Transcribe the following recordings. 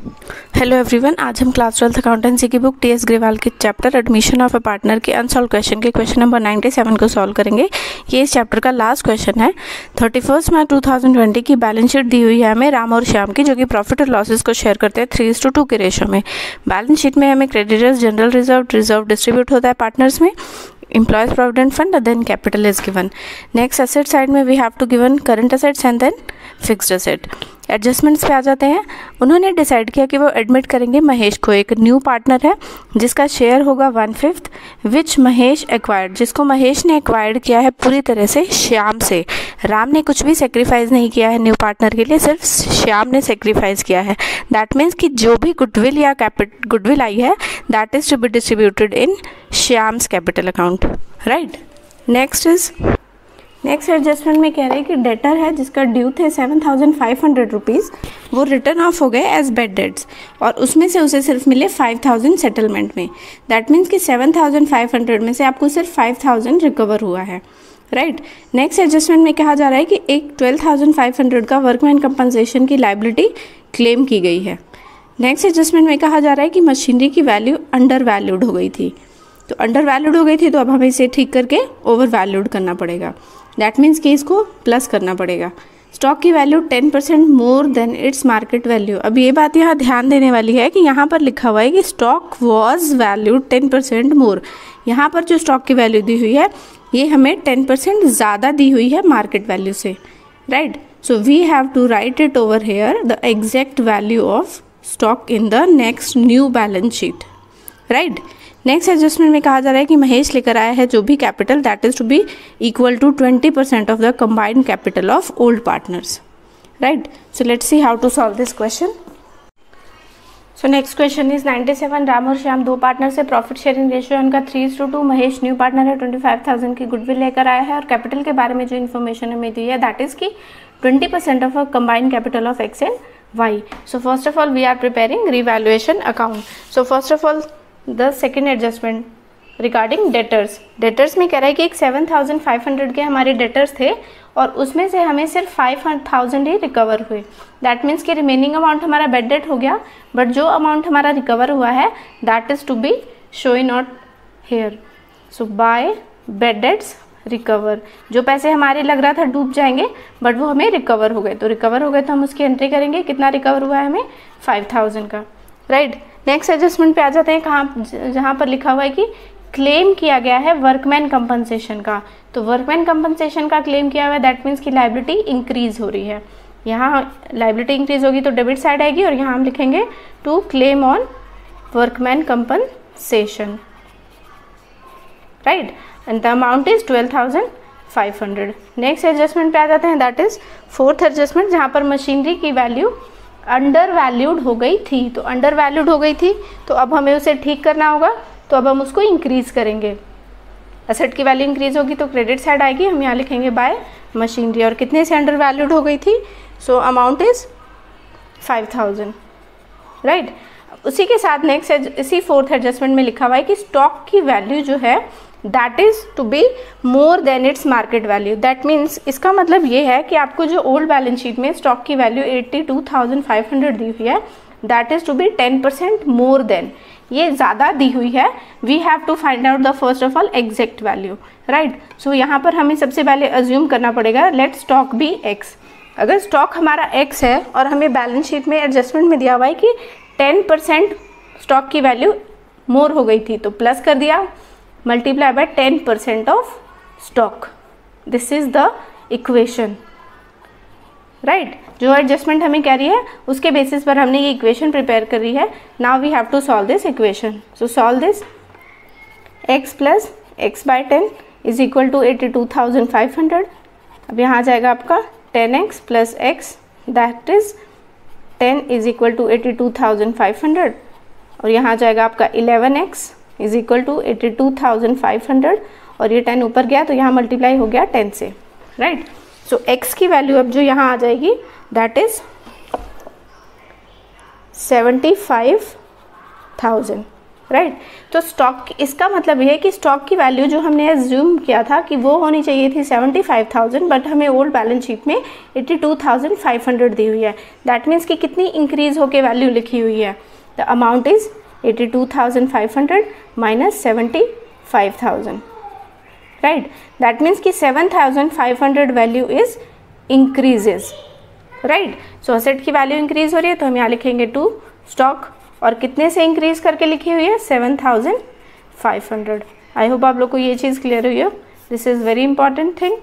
Hello everyone, आज हम class 12th accountancy की बुक टी.एस. ग्रेवाल के chapter admission of a partner के अनसॉल्व क्वेश्चन के क्वेश्चन नंबर 97 को सॉल्व करेंगे। ये इस चैप्टर का लास्ट क्वेश्चन है। 31 मार्च 2020 की बैलेंस शीट दी हुई है हमें राम और श्याम की, जो कि प्रॉफिट और लॉसेस को शेयर करते हैं 3:2 के रेशो में। बैलेंस शीट में हमें क्रेडिटर्स, जनरल रिजर्व डिस्ट्रीब्यूट होता है पार्टनर्स में, employees provident fund, then capital is given. Next asset side में we have to given current assets and then fixed asset. Adjustments पे आ जाते हैं। उन्होंने डिसाइड किया कि वो एडमिट करेंगे महेश को, एक न्यू पार्टनर है जिसका शेयर होगा 1/5 विच महेश एक्वायर्ड, जिसको महेश ने एक्वायर्ड किया है पूरी तरह से श्याम से। राम ने कुछ भी सेक्रीफाइस नहीं किया है न्यू पार्टनर के लिए, सिर्फ श्याम ने सेक्रीफाइस किया है। दैट मीन्स कि जो भी गुडविल या गुडविल आई है that is to be distributed in Shyam's capital account, right. Next adjustment में कह रहे हैं कि डेटर है जिसका ड्यू थे 7,500 रुपीज़, वो रिटर्न ऑफ हो गए एज बेड डेट्स और उसमें से उसे सिर्फ मिले 5,000 सेटलमेंट में। दैट मीन्स कि 7,500 में से आपको सिर्फ 5,000 रिकवर हुआ है, राइट। नेक्स्ट एडजस्टमेंट में कहा जा रहा है कि एक 12,500 का वर्कमैन कंपनसेशन की लायबिलिटी क्लेम की गई है। नेक्स्ट एडजस्टमेंट में कहा जा रहा है कि मशीनरी की वैल्यू अंडर वैल्यूड हो गई थी, तो अंडर वैल्यूड हो गई थी तो अब हमें इसे ठीक करके ओवर वैल्यूड करना पड़ेगा। दैट मीन्स कि इसको प्लस करना पड़ेगा। स्टॉक की value 10% more than its market value. अब ये बात यहाँ ध्यान देने वाली है कि यहाँ पर लिखा हुआ है कि स्टॉक वॉज वैल्यूड 10% मोर। यहाँ पर जो स्टॉक की वैल्यू दी हुई है ये हमें 10% ज़्यादा दी हुई है मार्केट वैल्यू से, right. So we have to write it over here the exact value of stock in the next new balance sheet, right. Next adjustment में कहा जा रहा है कि महेश लेकर आया है जो भी capital that is to be equal to 20% of the combined capital of old partners, right. So let's see how to solve this question. So next question is 97। Ram और श्याम दो पार्टनर से प्रॉफिट शेयरिंग रेशियो उनका 3:2। Mahesh new partner है, 25,000 की goodwill लेकर आया है और कैपिटल के बारे में जो इन्फॉर्मेशन हमें दी है दैट इज की 20% of a combined capital of X and Y. So first of all we are preparing revaluation account. So first of all the second adjustment regarding debtors में कह रहा है कि एक 7,500 के हमारे डेटर्स थे और उसमें से हमें सिर्फ 5,000 ही रिकवर हुए। दैट मीन्स कि रिमेनिंग अमाउंट हमारा बेड डेट हो गया, बट जो अमाउंट हमारा रिकवर हुआ है that is to be showing not here. So by bad debts recover, जो पैसे हमारे लग रहा था डूब जाएंगे बट वो हमें रिकवर हो गए, तो रिकवर हो गए तो हम उसकी एंट्री करेंगे। कितना रिकवर हुआ है हमें 5,000 का, राइट। नेक्स्ट एडजस्टमेंट पे आ जाते हैं कहाँ, जहाँ पर लिखा हुआ है कि क्लेम किया गया है वर्कमैन कंपनसेशन का। तो वर्कमैन कंपनसेशन का क्लेम किया हुआ है दैट मीन्स की लायबिलिटी इंक्रीज हो रही है। यहाँ लायबिलिटी इंक्रीज होगी तो डेबिट साइड आएगी और यहाँ हम लिखेंगे to claim on workman compensation, right, and the amount is 12,500। Next adjustment पे आ जाते हैं दैट इज फोर्थ एडजस्टमेंट, जहाँ पर मशीनरी की वैल्यू अंडर वैल्यूड हो गई थी। तो अंडर वैल्यूड हो गई थी तो अब हमें उसे ठीक करना होगा, तो अब हम उसको इंक्रीज करेंगे। एसेट की वैल्यू इंक्रीज होगी तो क्रेडिट साइड आएगी, हम यहाँ लिखेंगे बाय मशीनरी। और कितने से अंडर वैल्यूड हो गई थी, सो अमाउंट इज 5,000, राइट। उसी के साथ नेक्स्ट इसी फोर्थ एडजस्टमेंट में लिखा हुआ है कि स्टॉक की वैल्यू जो है that is to be more than its market value. That means इसका मतलब ये है कि आपको जो ओल्ड बैलेंस शीट में स्टॉक की वैल्यू 82,500 दी हुई है that is to be 10% more than, ये ज़्यादा दी हुई है। We have to find out the first of all exact value, right. So यहाँ पर हमें सबसे पहले अज्यूम करना पड़ेगा लेट स्टॉक बी एक्स। अगर स्टॉक हमारा एक्स है और हमें बैलेंस शीट में एडजस्टमेंट में दिया हुआ है कि 10% स्टॉक की वैल्यू मोर हो गई थी, तो प्लस कर दिया multiply by 10% of stock. This is the equation, right. जो एडजस्टमेंट हमें कह रही है उसके बेसिस पर हमने ये इक्वेशन प्रिपेयर कर रही है। Now we have to solve this equation. So solve this, x plus X by 10 is equal to 82,500। अब यहाँ आ जाएगा आपका 10x plus X that is 10 is equal to 82,500 और यहाँ आ जाएगा आपका 11x इज इक्वल टू 82,500 और ये 10 ऊपर गया तो यहाँ मल्टीप्लाई हो गया 10 से, राइट। सो x की वैल्यू अब जो यहाँ आ जाएगी दैट इज 75,000, राइट। तो स्टॉक, इसका मतलब ये है कि स्टॉक की वैल्यू जो हमने एज्यूम किया था कि वो होनी चाहिए थी 75,000, बट हमें ओल्ड बैलेंस शीट में 82,500 दी हुई है। दैट मीन्स कि कितनी इंक्रीज होके वैल्यू लिखी हुई है, the amount is 82,500 minus 75,000, right. That means कि 7,500 value is increases, right. So asset की वैल्यू इंक्रीज हो रही है तो हम यहाँ लिखेंगे टू स्टॉक, और कितने से इंक्रीज करके लिखी हुई है 7,500। आई होप आप लोग को ये चीज़ क्लियर हुई हो। This is very important thing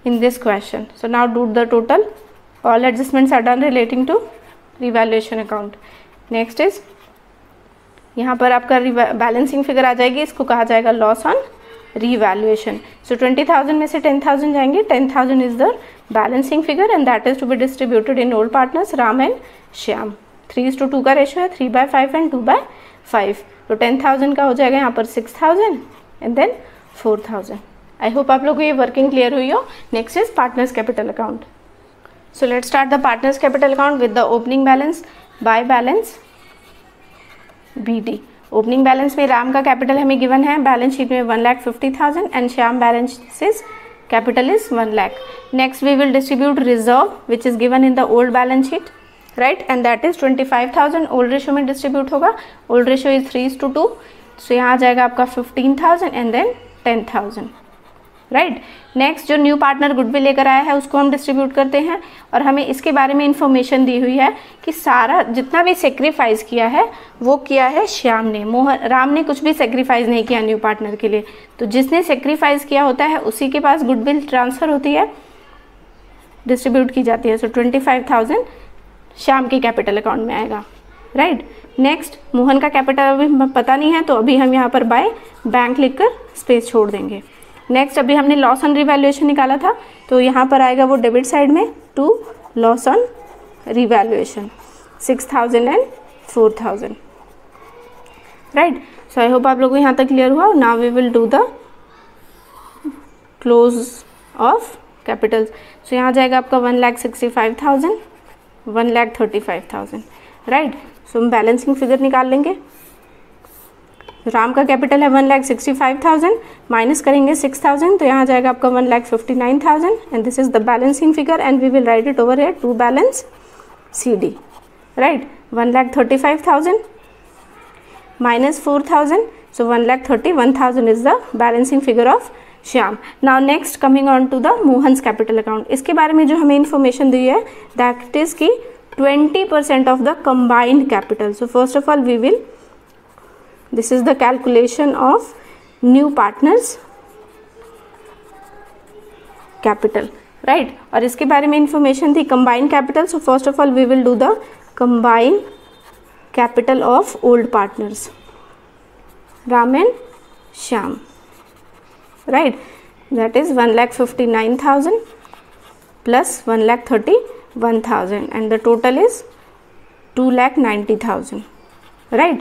in this question. So now do the total, all adjustments are done relating to revaluation account. Next is, यहाँ पर आपका बैलेंसिंग फिगर आ जाएगी, इसको कहा जाएगा लॉस ऑन रिवैल्यूएशन। सो 20,000 में से 10,000 जाएंगे, 10,000 is the balancing figure and that is to be distributed in old partners Ram and Shyam. 3:2 का रेशो है, 3/5 एंड 2/5। तो 10,000 का हो जाएगा यहाँ पर 6,000 एंड देन 4,000। आई होप आप लोगों को ये वर्किंग क्लियर हुई हो। Next is partners capital account. So let's start the partners capital account with the opening balance by balance BD। Opening balance में राम का कैपिटल हमें गिवन है बैलेंस शीट में 1,50,000 and Shyam balance capital is 1 lakh। Next we will distribute reserve which is given in the old balance sheet, right, and that is 25,000 old ratio में distribute होगा। Old ratio is 3:2, so यहाँ आ जाएगा आपका 15,000 and then 10,000, right. Next जो new partner goodwill लेकर आया है उसको हम डिस्ट्रीब्यूट करते हैं, और हमें इसके बारे में इंफॉर्मेशन दी हुई है कि सारा जितना भी सेक्रीफाइस किया है वो किया है श्याम ने, राम ने कुछ भी सेक्रीफाइस नहीं किया न्यू पार्टनर के लिए। तो जिसने सेक्रीफाइस किया होता है उसी के पास गुडविल ट्रांसफर होती है, डिस्ट्रीब्यूट की जाती है। सो 25,000 श्याम के कैपिटल अकाउंट में आएगा, राइट। नेक्स्ट मोहन का कैपिटल अभी पता नहीं है तो अभी हम यहाँ पर बाय बैंक लिखकर स्पेस छोड़ देंगे। नेक्स्ट अभी हमने लॉस ऑन रिवैल्यूएशन निकाला था तो यहाँ पर आएगा वो डेबिट साइड में to loss on revaluation 6,000 and 4,000, right. So I hope आप लोगों को यहाँ तक क्लियर हुआ। Now we will do the close of capital. So यहाँ जाएगा आपका 1,65,000, 1,35,000, राइट। सो हम बैलेंसिंग फिगर निकाल लेंगे। राम का कैपिटल है 1,65,000, माइनस करेंगे 6,000 तो यहाँ जाएगा आपका 1,59,000 and this is the balancing figure and we will write it over here to balance CD, right. 1,35,000 minus 4,000, so 1,31,000 is the balancing figure of Shyam. Now next coming on to the Mohan's capital account. इसके बारे में जो हमें information दी है that is की 20% of the combined capital. So first of all we will, this is the calculation of new partners capital, right। और इसके बारे में इंफॉर्मेशन थी combined capital। so first of all we will do the combined capital of old partners Ram and Shyam, right, that is 1,59,000 plus 1,31,000 and the total is 2,90,000, right।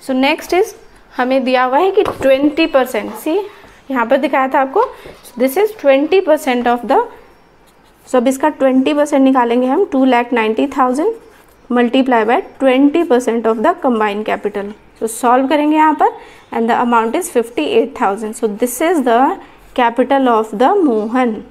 So next is हमें दिया हुआ है कि 20%, सी यहाँ पर दिखाया था आपको, दिस इज 20% ऑफ द, सो अब इसका 20% निकालेंगे हम 2,90,000 multiply by 20% of the combined capital. So solve करेंगे यहाँ पर and the amount is 58,000। So this is the capital of the Mohan,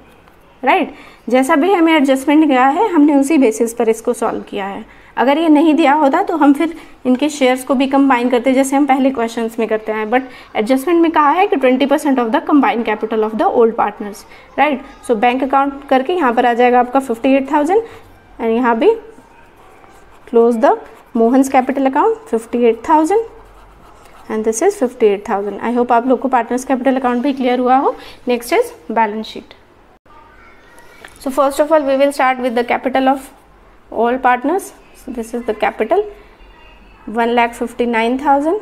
right. जैसा भी हमें एडजस्टमेंट किया है हमने उसी बेसिस पर इसको सॉल्व किया है। अगर ये नहीं दिया होता तो हम फिर इनके शेयर्स को भी कंबाइन करते जैसे हम पहले क्वेश्चंस में करते हैं, बट एडजस्टमेंट में कहा है कि 20% of the combined capital of the old partners, right. So bank account करके यहाँ पर आ जाएगा आपका 58,000 एंड यहाँ भी close the Mohan's capital account 58,000 and this is 58,000। I hope आप लोग को पार्टनर्स कैपिटल अकाउंट भी क्लियर हुआ हो। Next is balance sheet. So first of all we will start with the capital of all partners. So this is the capital 1,59,000।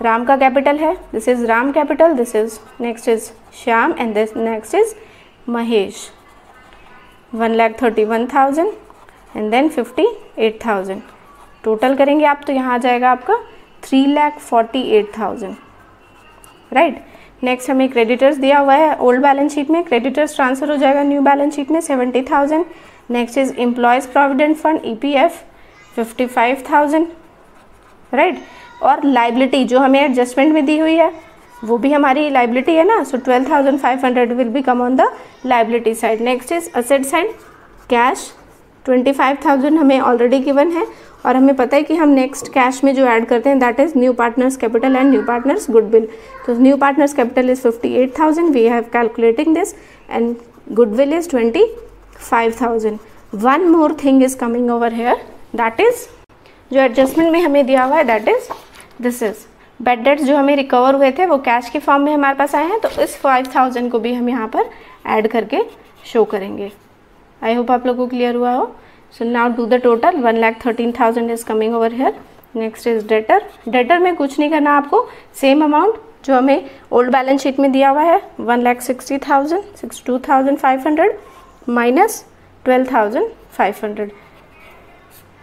राम का capital है, this is Ram capital, this is next is Shyam and this next is Mahesh. 1,31,000 and then 58,000 total करेंगे आप तो यहाँ आ जाएगा आपका 3,48,000, राइट। नेक्स्ट हमें क्रेडिटर्स दिया हुआ है ओल्ड बैलेंस शीट में, क्रेडिटर्स ट्रांसफर हो जाएगा न्यू बैलेंस शीट में 70,000। Next is employees provident fund EPF 55,000, right. और लाइबिलिटी जो हमें एडजस्टमेंट में दी हुई है वो भी हमारी लाइबिलिटी है ना, सो 12,500 will be come on the liability side. Next is asset side, cash 25,000 हमें ऑलरेडी गिवन है और हमें पता है कि हम नेक्स्ट कैश में जो ऐड करते हैं that is new partners capital and new partners goodwill. तो new partners capital is 58,000, we have calculating this, and goodwill is 25,000। One more thing is coming over here, that is जो adjustment में हमें दिया हुआ है that is this is bad debts जो हमें recover हुए थे वो कैश के फॉर्म में हमारे पास आए हैं, तो इस 5,000 को भी हम यहाँ पर ऐड करके शो करेंगे। आई होप आप लोगों को क्लियर हुआ हो। सो now do the total, 1,13,000 is coming over hair. Next is debtor. Debtor में कुछ नहीं करना आपको, सेम अमाउंट जो हमें ओल्ड बैलेंस शीट में दिया हुआ है 1,60,000, 62,500 माइनस 12,500,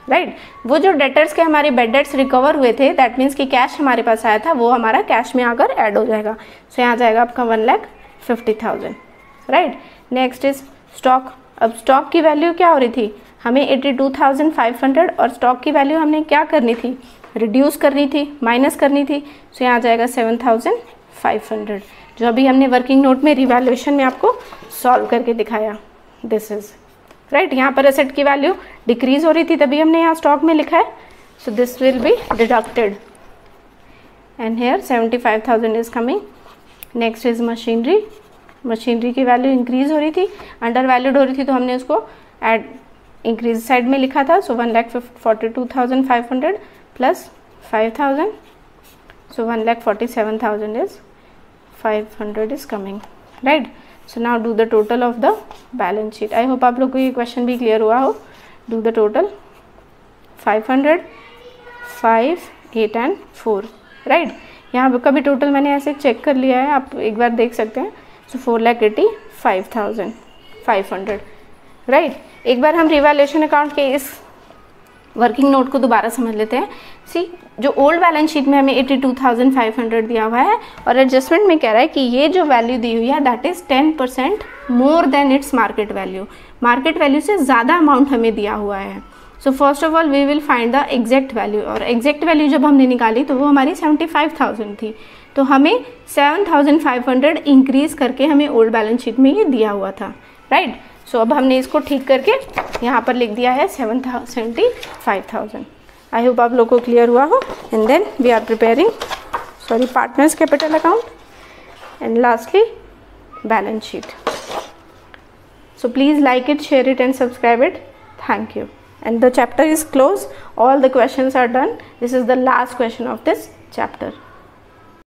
राइट। वो जो डेटर्स के हमारे बेड डेट्स रिकवर हुए थे दैट मीन्स कि कैश हमारे पास आया था वो हमारा कैश में आकर ऐड हो जाएगा। सो यहाँ जाएगा आपका 1,50,000, राइट। Next is stock. अब स्टॉक की वैल्यू क्या हो रही थी, हमें 82,500 और स्टॉक की वैल्यू हमने क्या करनी थी, रिड्यूस करनी थी, माइनस करनी थी। सो यहाँ जाएगा 7,500 जो अभी हमने वर्किंग नोट में रिवैल्यूएशन में आपको सॉल्व करके दिखाया। This is right. यहाँ पर एसेट की वैल्यू डिक्रीज हो रही थी तभी हमने यहाँ स्टॉक में लिखा है। So this will be deducted and here 75,000 is coming. Next is machinery. Machinery की वैल्यू इंक्रीज हो रही थी, अंडर वैल्यूड हो रही थी तो हमने उसको एड इंक्रीज साइड में लिखा था। सो 1,42,500 plus 5,000, so 1,47,000 is 500 is coming, right. So now do the total of the balance sheet. I hope आप लोग को ये क्वेश्चन भी क्लियर हुआ हो। Do the total 500, 5, 8 and 4, right. यहाँ का भी टोटल मैंने ऐसे चेक कर लिया है, आप एक बार देख सकते हैं। सो 4,85,500, राइट। एक बार हम रिवैल्यूएशन अकाउंट के इस वर्किंग नोट को दोबारा समझ लेते हैं। सी जो ओल्ड बैलेंस शीट में हमें 82,500 दिया हुआ है और एडजस्टमेंट में कह रहा है कि ये जो वैल्यू दी हुई है that is 10% more than its market value. Market value से ज़्यादा अमाउंट हमें दिया हुआ है। So first of all we will find the exact value, और एग्जैक्ट वैल्यू जब हमने निकाली तो वो हमारी 75,000 थी, तो हमें 7,500 इंक्रीज करके हमें ओल्ड बैलेंस शीट में ये दिया हुआ था, राइट। सो अब हमने इसको ठीक करके यहाँ पर लिख दिया है 75,000। आई होप आप लोग को क्लियर हुआ हो। And then we are preparing partners capital account and lastly balance sheet. So please like it, share it and subscribe it. Thank you. And the chapter is closed. All the questions are done. This is the last question of this chapter.